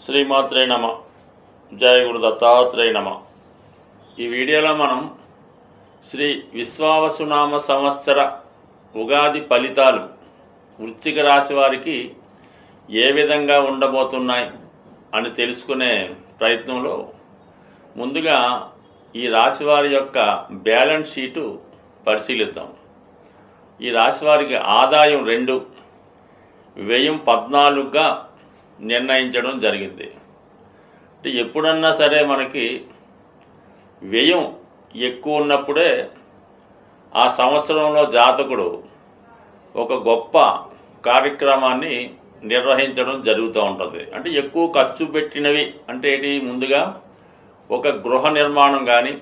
శ్రీమాత్రే నమ. జయ గురు దత్తాత్రేయ నమ. ఈ వీడియోలో మనం శ్రీ విశ్వావసునామ సంవత్సర ఉగాది ఫలితాలు వృశ్చిక రాశి వారికి ఏ విధంగా ఉండబోతున్నాయి అని తెలుసుకునే ప్రయత్నంలో ముందుగా ఈ రాశి వారి యొక్క బ్యాలెన్స్ షీటు పరిశీలిద్దాం. ఈ రాశి వారికి ఆదాయం 2, వ్యయం 14గా నిర్ణయించడం జరిగింది. అంటే ఎప్పుడన్నా సరే మనకి వ్యయం ఎక్కువ ఉన్నప్పుడే ఆ సంవత్సరంలో జాతకుడు ఒక గొప్ప కార్యక్రమాన్ని నిర్వహించడం జరుగుతూ ఉంటుంది. అంటే ఎక్కువ ఖర్చు పెట్టినవి అంటే ఏంటి, ముందుగా ఒక గృహ నిర్మాణం కానీ,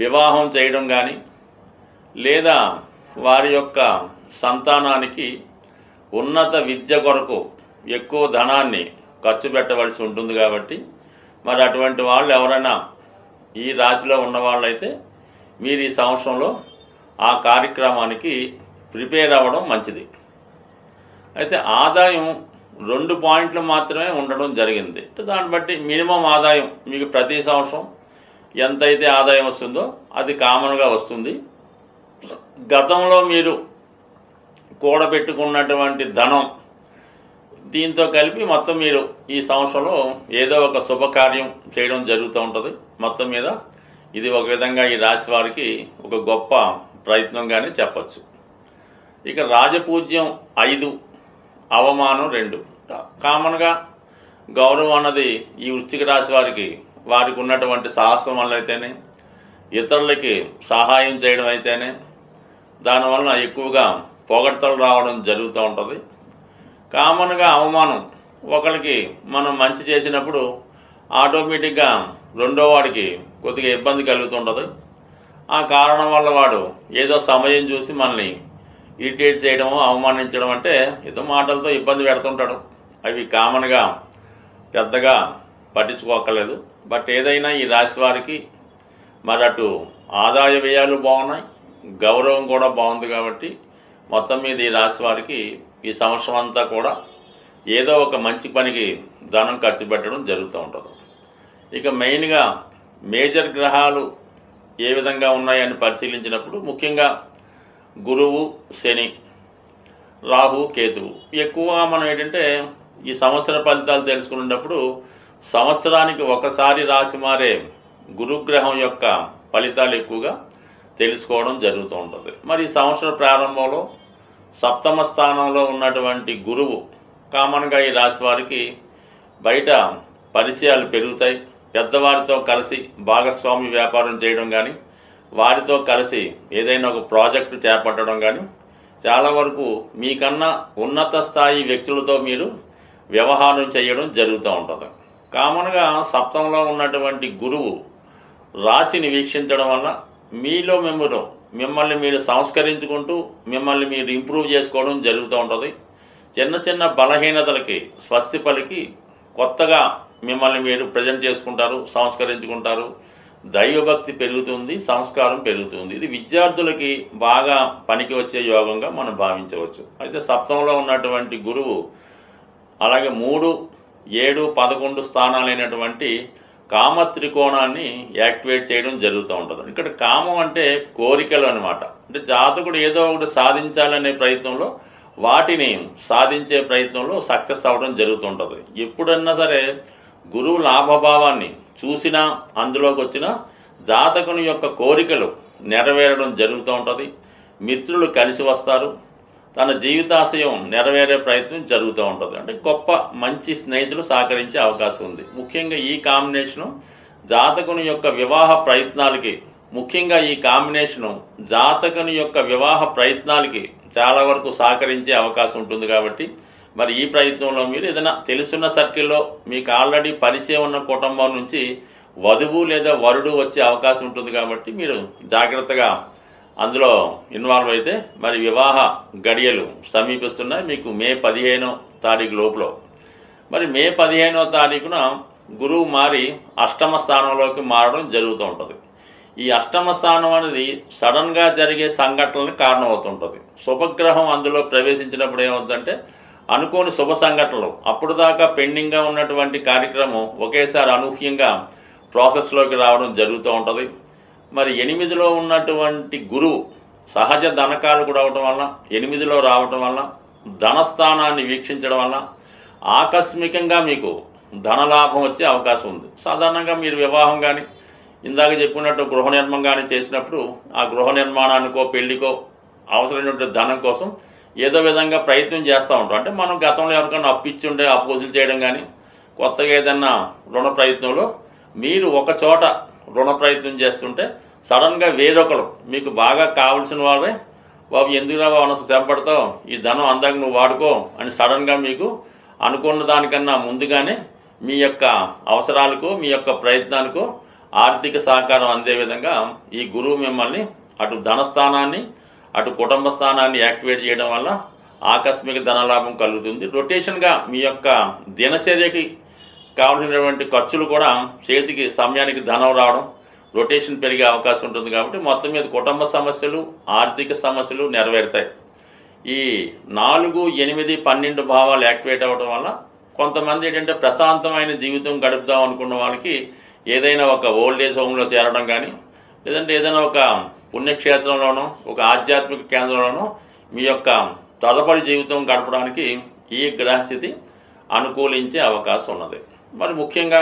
వివాహం చేయడం కానీ, లేదా వారి యొక్క సంతానానికి ఉన్నత విద్య కొరకు ఎక్కువ ధనాన్ని ఖర్చు పెట్టవలసి ఉంటుంది. కాబట్టి మరి అటువంటి వాళ్ళు ఎవరైనా ఈ రాశిలో ఉన్న వాళ్ళైతే మీరు ఈ సంవత్సరంలో ఆ కార్యక్రమానికి ప్రిపేర్ అవ్వడం మంచిది. అయితే ఆదాయం 2 పాయింట్లు మాత్రమే ఉండడం జరిగింది. దాన్ని బట్టి మినిమం ఆదాయం మీకు ప్రతి సంవత్సరం ఎంతైతే ఆదాయం వస్తుందో అది కామన్గా వస్తుంది. గతంలో మీరు కూడబెట్టుకున్నటువంటి ధనం దీంతో కలిపి మొత్తం మీరు ఈ సంవత్సరంలో ఏదో ఒక శుభకార్యం చేయడం జరుగుతూ ఉంటుంది. మొత్తం మీద ఇది ఒక విధంగా ఈ రాశి వారికి ఒక గొప్ప ప్రయత్నంగానే చెప్పచ్చు. ఇక రాజపూజ్యం 5, అవమానం 2. కామన్గా గౌరవం అన్నది ఈ వృశ్చిక రాశి వారికి ఉన్నటువంటి సాహసం వల్ల అయితేనే, ఇతరులకి సహాయం చేయడం అయితేనే, దానివల్ల ఎక్కువగా పొగడ్తలు రావడం జరుగుతూ ఉంటుంది. కామన్గా అవమానం, ఒకరికి మనం మంచి చేసినప్పుడు ఆటోమేటిక్గా రెండో వాడికి కొద్దిగా ఇబ్బంది కలుగుతుంటుంది. ఆ కారణం వల్ల వాడు ఏదో సమయం చూసి మనల్ని ఇరిటేట్ చేయడము, అవమానించడం, అంటే ఏదో మాటలతో ఇబ్బంది పెడుతుంటాడు. అవి కామన్గా పెద్దగా పట్టించుకోక్కర్లేదు. బట్ ఏదైనా ఈ రాశి వారికి మరి అటు ఆదాయ వ్యయాలు బాగున్నాయి, గౌరవం కూడా బాగుంది. కాబట్టి మొత్తం మీద ఈ రాశి వారికి ఈ సంవత్సరం అంతా కూడా ఏదో ఒక మంచి పనికి ధనం ఖర్చు పెట్టడం జరుగుతూ ఉంటుంది. ఇక మెయిన్గా మేజర్ గ్రహాలు ఏ విధంగా ఉన్నాయని పరిశీలించినప్పుడు ముఖ్యంగా గురువు, శని, రాహు, కేతువు. ఎక్కువగా మనం ఏంటంటే ఈ సంవత్సర ఫలితాలు తెలుసుకునేటప్పుడు సంవత్సరానికి ఒకసారి రాశి మారే గురుగ్రహం యొక్క ఫలితాలు ఎక్కువగా తెలుసుకోవడం జరుగుతూ ఉంటుంది. మరి ఈ సంవత్సర ప్రారంభంలో 7వ స్థానంలో ఉన్నటువంటి గురువు కామన్గా ఈ రాశి వారికి బయట పరిచయాలు పెరుగుతాయి. పెద్దవారితో కలిసి భాగస్వామి వ్యాపారం చేయడం కానీ, వారితో కలిసి ఏదైనా ఒక ప్రాజెక్టు చేపట్టడం కానీ, చాలా వరకు మీకన్నా ఉన్నత స్థాయి వ్యక్తులతో మీరు వ్యవహారం చేయడం జరుగుతూ ఉంటుంది. కామన్గా 7వ ఉన్నటువంటి గురువు రాశిని వీక్షించడం వల్ల మీలో మిమ్మల్ని మీరు సంస్కరించుకుంటూ మిమ్మల్ని మీరు ఇంప్రూవ్ చేసుకోవడం జరుగుతూ ఉంటుంది. చిన్న చిన్న బలహీనతలకి స్వస్తి పలికి కొత్తగా మిమ్మల్ని మీరు ప్రజెంట్ చేసుకుంటారు, సంస్కరించుకుంటారు. దైవభక్తి పెరుగుతుంది, సంస్కారం పెరుగుతుంది. ఇది విద్యార్థులకి బాగా పనికి వచ్చే యోగంగా మనం భావించవచ్చు. అయితే 7వ ఉన్నటువంటి గురువు అలాగే 3, 7, 11 స్థానాలైనటువంటి కామ త్రికోణాన్ని యాక్టివేట్ చేయడం జరుగుతూ ఉంటుంది. ఇక్కడ కామం అంటే కోరికలు అనమాట. అంటే జాతకుడు ఏదో ఒకటి సాధించాలనే ప్రయత్నంలో, వాటిని సాధించే ప్రయత్నంలో సక్సెస్ అవ్వడం జరుగుతుంటుంది. ఎప్పుడన్నా సరే గురువు లాభభావాన్ని చూసినా, అందులోకి వచ్చిన జాతకుని యొక్క కోరికలు నెరవేరడం జరుగుతూ ఉంటుంది. మిత్రులు కలిసి వస్తారు, తన జీవితాశయం నెరవేరే ప్రయత్నం జరుగుతూ ఉంటుంది. అంటే గొప్ప మంచి స్నేహితులు సహకరించే అవకాశం ఉంది. ముఖ్యంగా ఈ కాంబినేషను జాతకుని యొక్క వివాహ ప్రయత్నాలకి, ముఖ్యంగా ఈ కాంబినేషను జాతకుని యొక్క వివాహ ప్రయత్నాలకి చాలా వరకు సహకరించే అవకాశం ఉంటుంది. కాబట్టి మరి ఈ ప్రయత్నంలో మీరు ఏదైనా తెలుసున్న సర్కిల్లో మీకు ఆల్రెడీ పరిచయం ఉన్న కుటుంబం నుంచి వధువు లేదా వరుడు వచ్చే అవకాశం ఉంటుంది. కాబట్టి మీరు జాగ్రత్తగా అందులో ఇన్వాల్వ్ అయితే మరి వివాహ గడియలు సమీపిస్తున్నాయి. మీకు మే 15వ తారీఖు లోపల, మరి మే 15వ తారీఖున గురువు మారి 8వ స్థానంలోకి మారడం జరుగుతూ ఉంటుంది. ఈ 8వ స్థానం అనేది సడన్గా జరిగే సంఘటనలకు కారణమవుతుంటుంది. శుభగ్రహం అందులో ప్రవేశించినప్పుడు ఏమవుతుందంటే అనుకోని శుభ సంఘటనలు, అప్పుడు దాకా పెండింగ్గా ఉన్నటువంటి కార్యక్రమం ఒకేసారి అనూహ్యంగా ప్రాసెస్లోకి రావడం జరుగుతూ ఉంటుంది. మరి 8లో ఉన్నటువంటి గురువు సహజ ధనకాలు కూడా అవటం వల్ల, 8లో రావటం వల్ల, ధనస్థానాన్ని వీక్షించడం వల్ల ఆకస్మికంగా మీకు ధనలాభం వచ్చే అవకాశం ఉంది. సాధారణంగా మీరు వివాహం కానీ, ఇందాక చెప్పినట్టు గృహ నిర్మాణం కానీ చేసినప్పుడు ఆ గృహ నిర్మాణానికో పెళ్లికో అవసరమైనటువంటి ధనం కోసం ఏదో విధంగా ప్రయత్నం చేస్తూ ఉంటాం. అంటే మనం గతంలో ఎవరికైనా అప్పు ఇచ్చి ఉంటే అప్పు వసూలు చేయడం కానీ, కొత్తగా ఏదన్నా రుణ ప్రయత్నంలో మీరు ఒక చోట రుణ ప్రయత్నం చేస్తుంటే సడన్గా వేరొకరు మీకు బాగా కావలసిన వారే, బాబు ఎందుకురా బాబు శ్రమ పడతావు, ఈ ధనం అందాక నువ్వు వాడుకో అని సడన్గా మీకు అనుకున్న దానికన్నా ముందుగానే మీ యొక్క అవసరాలకు, మీ యొక్క ప్రయత్నాలకు ఆర్థిక సహకారం అందే విధంగా ఈ గురువు మిమ్మల్ని అటు ధనస్థానాన్ని అటు కుటుంబ స్థానాన్ని యాక్టివేట్ చేయడం వల్ల ఆకస్మిక ధనలాభం కలుగుతుంది. రొటేషన్గా మీ యొక్క దినచర్యకి కావాల్సినటువంటి ఖర్చులు కూడా చేతికి సమయానికి ధనం రావడం, రొటేషన్ పెరిగే అవకాశం ఉంటుంది. కాబట్టి మొత్తం మీద కుటుంబ సమస్యలు, ఆర్థిక సమస్యలు నెరవేరుతాయి. ఈ 4, 8, 12 భావాలు యాక్టివేట్ అవ్వడం వల్ల కొంతమంది ఏంటంటే ప్రశాంతమైన జీవితం గడుపుదాం అనుకున్న వాళ్ళకి ఏదైనా ఒక ఓల్డ్ ఏజ్ హోమ్లో చేరడం కానీ, లేదంటే ఏదైనా ఒక పుణ్యక్షేత్రంలోనో ఒక ఆధ్యాత్మిక కేంద్రంలోనో మీ యొక్క తదుపరి జీవితం గడపడానికి ఈ గ్రహస్థితి అనుకూలించే అవకాశం ఉన్నది. మరి ముఖ్యంగా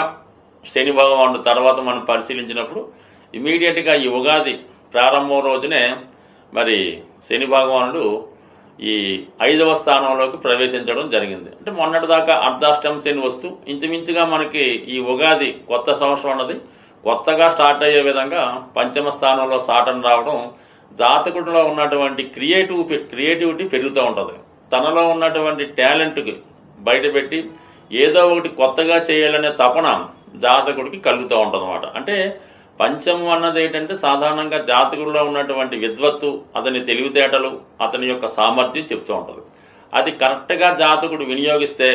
శని భగవానుడు తర్వాత మనం పరిశీలించినప్పుడు ఇమీడియట్గా ఈ ఉగాది ప్రారంభం రోజునే మరి శని భగవానుడు ఈ 5వ స్థానంలోకి ప్రవేశించడం జరిగింది. అంటే మొన్నటిదాకా అర్ధాష్టమ శని వస్తూ ఇంచుమించుగా మనకి ఈ ఉగాది కొత్త సంవత్సరం అన్నది కొత్తగా స్టార్ట్ అయ్యే విధంగా 5వ స్థానంలో సాటర్న్ రావడం జాతకుడిలో ఉన్నటువంటి క్రియేటివిటీ పెరుగుతూ ఉంటుంది. తనలో ఉన్నటువంటి టాలెంట్కి బయటపెట్టి ఏదో ఒకటి కొత్తగా చేయాలనే తపన జాతకుడికి కలుగుతూ ఉంటుంది అన్నమాట. అంటే పంచమం అన్నది ఏంటంటే సాధారణంగా జాతకుడిలో ఉన్నటువంటి విద్వత్తు, అతని తెలివితేటలు, అతని యొక్క సామర్థ్యం చెప్తూ ఉంటుంది. అది కరెక్ట్గా జాతకుడు వినియోగిస్తే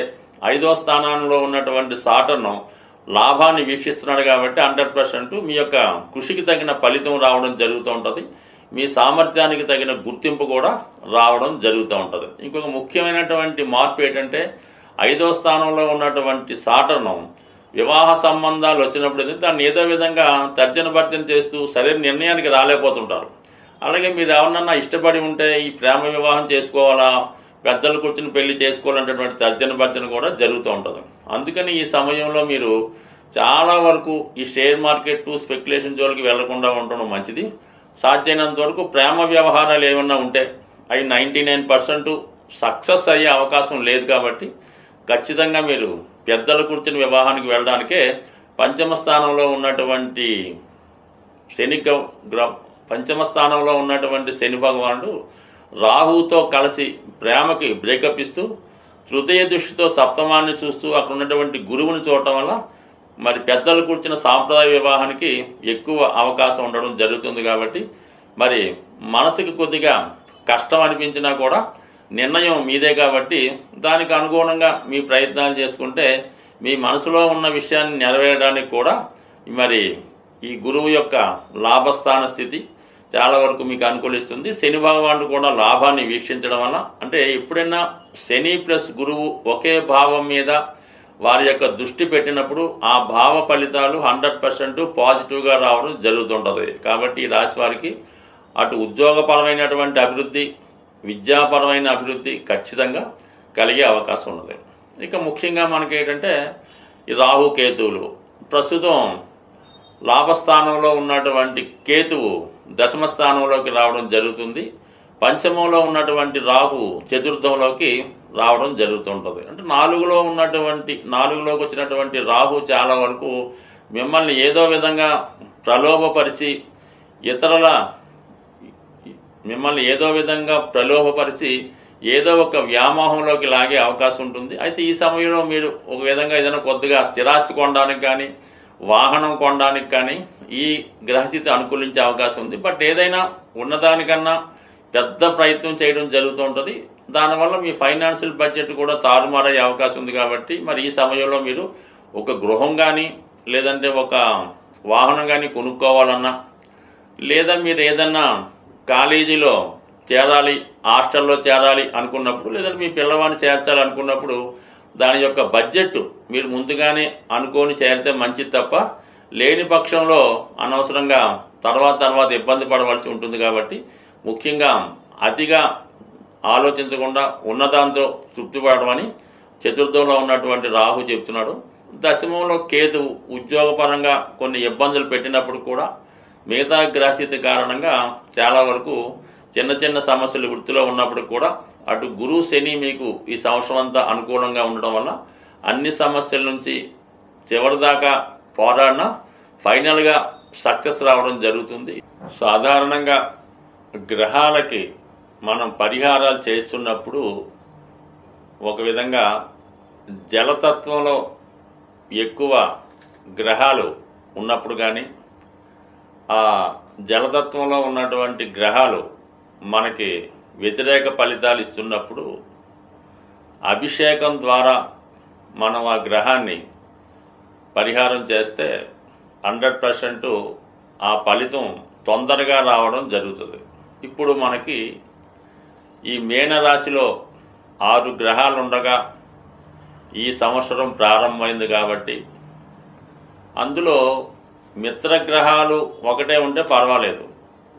5వ స్థానంలో ఉన్నటువంటి సాటర్ను లాభాన్ని వీక్షిస్తున్నాడు కాబట్టి 100% మీ యొక్క కృషికి తగిన ఫలితం రావడం జరుగుతూ ఉంటుంది. మీ సామర్థ్యానికి తగిన గుర్తింపు కూడా రావడం జరుగుతూ ఉంటుంది. ఇంకొక ముఖ్యమైనటువంటి మార్పు ఏంటంటే 5వ స్థానంలో ఉన్నటువంటి సాటర్ను వివాహ సంబంధాలు వచ్చినప్పుడు దాన్ని ఏదో విధంగా తర్జన భర్జన చేస్తూ సరైన నిర్ణయానికి రాలేకపోతుంటారు. అలాగే మీరు ఎవరినన్నా ఇష్టపడి ఉంటే ఈ ప్రేమ వివాహం చేసుకోవాలా, పెద్దలు కూర్చుని పెళ్లి చేసుకోవాలనేటువంటి తర్జన భర్జన కూడా జరుగుతూ ఉంటుంది. అందుకని ఈ సమయంలో మీరు చాలా వరకు ఈ షేర్ మార్కెట్ స్పెక్యులేషన్ జోలికి వెళ్లకుండా ఉండడం మంచిది. సాధ్యమైనంత వరకు ప్రేమ వ్యవహారాలు ఏమన్నా ఉంటే అవి 99% సక్సెస్ అయ్యే అవకాశం లేదు. కాబట్టి ఖచ్చితంగా మీరు పెద్దల కూర్చుని వివాహానికి వెళ్ళడానికే 5వ స్థానంలో ఉన్నటువంటి శని భగవానుడు రాహుతో కలిసి ప్రేమకి బ్రేకప్ ఇస్తూ తృతీయ దృష్టితో సప్తమాన్ని చూస్తూ అక్కడ ఉన్నటువంటి గురువుని చూడటం వల్ల మరి పెద్దలు కూర్చున్న సాంప్రదాయ వివాహానికి ఎక్కువ అవకాశం ఉండడం జరుగుతుంది. కాబట్టి మరి మనసుకి కొద్దిగా కష్టం అనిపించినా కూడా నిర్ణయం మీదే కాబట్టి దానికి అనుగుణంగా మీ ప్రయత్నాలు చేసుకుంటే మీ మనసులో ఉన్న విషయాన్ని నెరవేరడానికి కూడా మరి ఈ గురువు యొక్క లాభస్థాన స్థితి చాలా వరకు మీకు అనుకూలిస్తుంది. శని భగవానుడు కూడా లాభాన్ని వీక్షించడం వల్ల, అంటే ఎప్పుడైనా శని ప్లస్ గురువు ఒకే భావం మీద వారి యొక్క దృష్టి పెట్టినప్పుడు ఆ భావ ఫలితాలు 100% పాజిటివ్గా రావడం జరుగుతుంటుంది. కాబట్టి ఈ రాశి వారికి అటు ఉద్యోగపరమైనటువంటి అభివృద్ధి, విద్యాపరమైన అభివృద్ధి ఖచ్చితంగా కలిగే అవకాశం ఉన్నది. ఇక ముఖ్యంగా మనకి ఏంటంటే ఈ రాహు కేతువులు ప్రస్తుతం లాభస్థానంలో ఉన్నటువంటి కేతువు 10వ స్థానంలోకి రావడం జరుగుతుంది. పంచమంలో ఉన్నటువంటి రాహు చతుర్థంలోకి రావడం జరుగుతుంటుంది. అంటే 4లోకి వచ్చినటువంటి రాహు చాలా వరకు మిమ్మల్ని ఏదో విధంగా ప్రలోభపరిచి ఏదో ఒక వ్యామోహంలోకి లాగే అవకాశం ఉంటుంది. అయితే ఈ సమయంలో మీరు ఒక విధంగా ఏదైనా కొద్దిగా స్థిరాస్తి కొనడానికి కానీ, వాహనం కొనడానికి కానీ ఈ గ్రహస్థితి అనుకూలించే అవకాశం ఉంది. బట్ ఏదైనా ఉన్నదానికన్నా పెద్ద ప్రయత్నం చేయడం జరుగుతూ ఉంటుంది. దానివల్ల మీ ఫైనాన్షియల్ బడ్జెట్ కూడా తారుమారయ్యే అవకాశం ఉంది. కాబట్టి మరి ఈ సమయంలో మీరు ఒక గృహం కానీ, లేదంటే ఒక వాహనం కానీ కొనుక్కోవాలన్నా, లేదా మీరు ఏదన్నా కాలేజీలో చేరాలి హాస్టల్లో చేరాలి అనుకున్నప్పుడు, లేదంటే మీ పిల్లవాడిని చేర్చాలి అనుకున్నప్పుడు దాని యొక్క బడ్జెట్ మీరు ముందుగానే అనుకొని చేరితే మంచిది తప్ప, లేని పక్షంలో అనవసరంగా తర్వాత ఇబ్బంది పడవలసి ఉంటుంది. కాబట్టి ముఖ్యంగా అతిగా ఆలోచించకుండా ఉన్నదాంతో తృప్తి పడమని చతుర్థంలో ఉన్నటువంటి రాహు చెప్తున్నాడు. దశమంలో కేతువు ఉద్యోగపరంగా కొన్ని ఇబ్బందులు పెట్టినప్పుడు కూడా మిగతా గ్రహస్థితి కారణంగా చాలా వరకు చిన్న సమస్యలు వృత్తిలో ఉన్నప్పుడు కూడా అటు గురు శని మీకు ఈ సంవత్సరం అంతా అనుకూలంగా ఉండడం వల్ల అన్ని సమస్యల నుంచి చివరిదాకా పోరాడినా ఫైనల్గా సక్సెస్ రావడం జరుగుతుంది. సాధారణంగా గ్రహాలకి మనం పరిహారాలు చేస్తున్నప్పుడు ఒక విధంగా జలతత్వంలో ఎక్కువ గ్రహాలు ఉన్నప్పుడు కానీ, ఆ జలతత్వంలో ఉన్నటువంటి గ్రహాలు మనకి వ్యతిరేక ఫలితాలు ఇస్తున్నప్పుడు అభిషేకం ద్వారా మనం ఆ గ్రహాన్ని పరిహారం చేస్తే 100% ఆ ఫలితం తొందరగా రావడం జరుగుతుంది. ఇప్పుడు మనకి ఈ మీనరాశిలో 6 గ్రహాలు ఉండగా ఈ సంవత్సరం ప్రారంభమైంది కాబట్టి అందులో మిత్రగ్రహాలు ఒకటే ఉంటే పర్వాలేదు,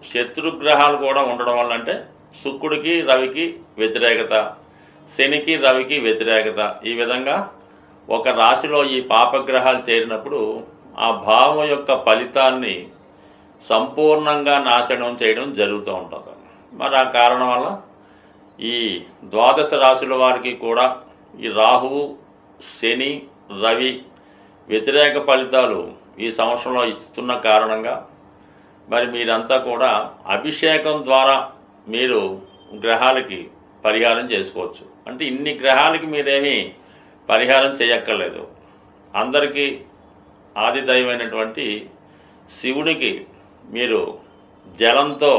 శత్రుగ్రహాలు కూడా ఉండడం వల్ల, అంటే శుక్రుడికి రవికి వ్యతిరేకత, శనికి రవికి వ్యతిరేకత, ఈ విధంగా ఒక రాశిలో ఈ పాపగ్రహాలు చేరినప్పుడు ఆ భావం యొక్క ఫలితాన్ని సంపూర్ణంగా నాశనం చేయడం జరుగుతూ ఉంటుంది. మరి ఆ కారణం వల్ల ఈ ద్వాదశ రాశుల వారికి కూడా ఈ రాహువు, శని, రవి వ్యతిరేక ఫలితాలు ఈ సంవత్సరంలో ఇస్తున్న కారణంగా మరి మీరంతా కూడా అభిషేకం ద్వారా మీరు గ్రహాలకి పరిహారం చేసుకోవచ్చు. అంటే ఇన్ని గ్రహాలకి మీరేమీ పరిహారం చేయక్కర్లేదు. అందరికీ ఆది దైవమైనటువంటి శివుడికి మీరు జలంతో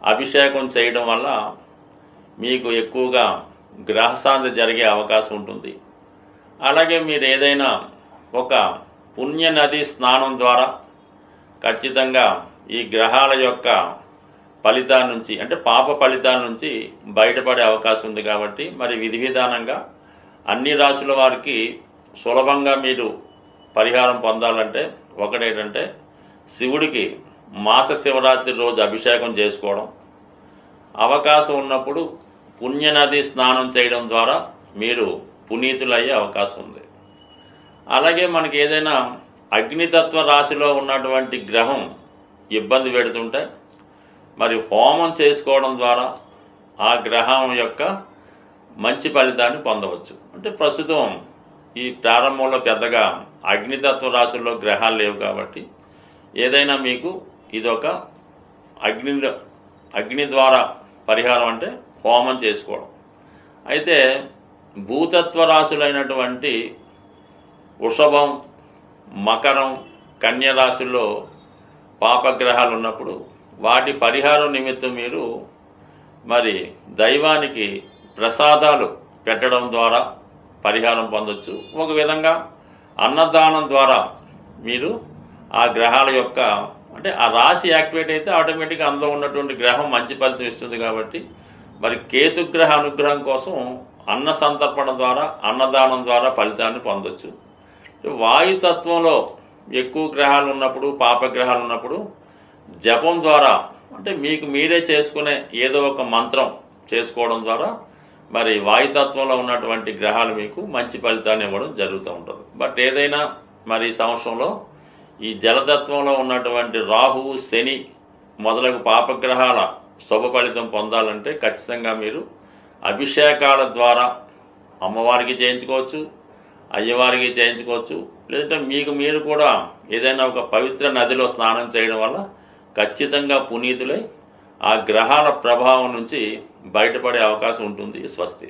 అభిషేకం చేయడం వల్ల మీకు ఎక్కువగా గ్రహశాంతి జరిగే అవకాశం ఉంటుంది. అలాగే మీరు ఏదైనా ఒక పుణ్య నది స్నానం ద్వారా ఖచ్చితంగా ఈ గ్రహాల యొక్క ఫలితాల నుంచి, అంటే పాప ఫలితాల నుంచి బయటపడే అవకాశం ఉంది. కాబట్టి మరి విధి విధానంగా అన్ని రాశుల వారికి సులభంగా మీరు పరిహారం పొందాలంటే ఒకటేంటంటే శివుడికి మాస శివరాత్రి రోజు అభిషేకం చేసుకోవడం, అవకాశం ఉన్నప్పుడు పుణ్యనది స్నానం చేయడం ద్వారా మీరు పునీతులయ్యే అవకాశం ఉంది. అలాగే మనకి ఏదైనా అగ్నితత్వ రాశిలో ఉన్నటువంటి గ్రహం ఇబ్బంది పెడుతుంటే మరి హోమం చేసుకోవడం ద్వారా ఆ గ్రహం యొక్క మంచి ఫలితాన్ని పొందవచ్చు. అంటే ప్రస్తుతం ఈ ప్రారంభంలో పెద్దగా అగ్నితత్వ రాశుల్లో గ్రహాలు లేవు కాబట్టి ఏదైనా మీకు ఇదొక అగ్ని ద్వారా పరిహారం, అంటే హోమం చేసుకోవడం. అయితే భూతత్వ రాశులైనటువంటి వృషభం, మకరం, కన్య రాశుల్లో పాపగ్రహాలు ఉన్నప్పుడు వాటి పరిహారం నిమిత్తం మీరు మరి దైవానికి ప్రసాదాలు పెట్టడం ద్వారా పరిహారం పొందొచ్చు. ఒక విధంగా అన్నదానం ద్వారా మీరు ఆ గ్రహాల యొక్క, అంటే ఆ రాశి యాక్టివేట్ అయితే ఆటోమేటిక్గా అందులో ఉన్నటువంటి గ్రహం మంచి ఫలితం ఇస్తుంది. కాబట్టి మరి కేతుగ్రహ అనుగ్రహం కోసం అన్న సంతర్పణ ద్వారా, అన్నదానం ద్వారా ఫలితాన్ని పొందొచ్చు. వాయుతత్వంలో ఎక్కువ గ్రహాలు ఉన్నప్పుడు, పాపగ్రహాలు ఉన్నప్పుడు జపం ద్వారా, అంటే మీకు మీరే చేసుకునే ఏదో ఒక మంత్రం చేసుకోవడం ద్వారా మరి వాయుతత్వంలో ఉన్నటువంటి గ్రహాలు మీకు మంచి ఫలితాన్ని ఇవ్వడం జరుగుతూ ఉంటుంది. బట్ ఏదైనా మరి ఈ సంవత్సరంలో ఈ జలతత్వంలో ఉన్నటువంటి రాహువు, శని మొదలగు పాపగ్రహాల శుభ ఫలితం పొందాలంటే ఖచ్చితంగా మీరు అభిషేకాల ద్వారా అమ్మవారికి చేయించుకోవచ్చు, అయ్యవారికి చేయించుకోవచ్చు. లేదంటే మీకు మీరు కూడా ఏదైనా ఒక పవిత్ర నదిలో స్నానం చేయడం వల్ల ఖచ్చితంగా పునీతులై ఆ గ్రహాల ప్రభావం నుంచి బయటపడే అవకాశం ఉంటుంది. స్వస్తి.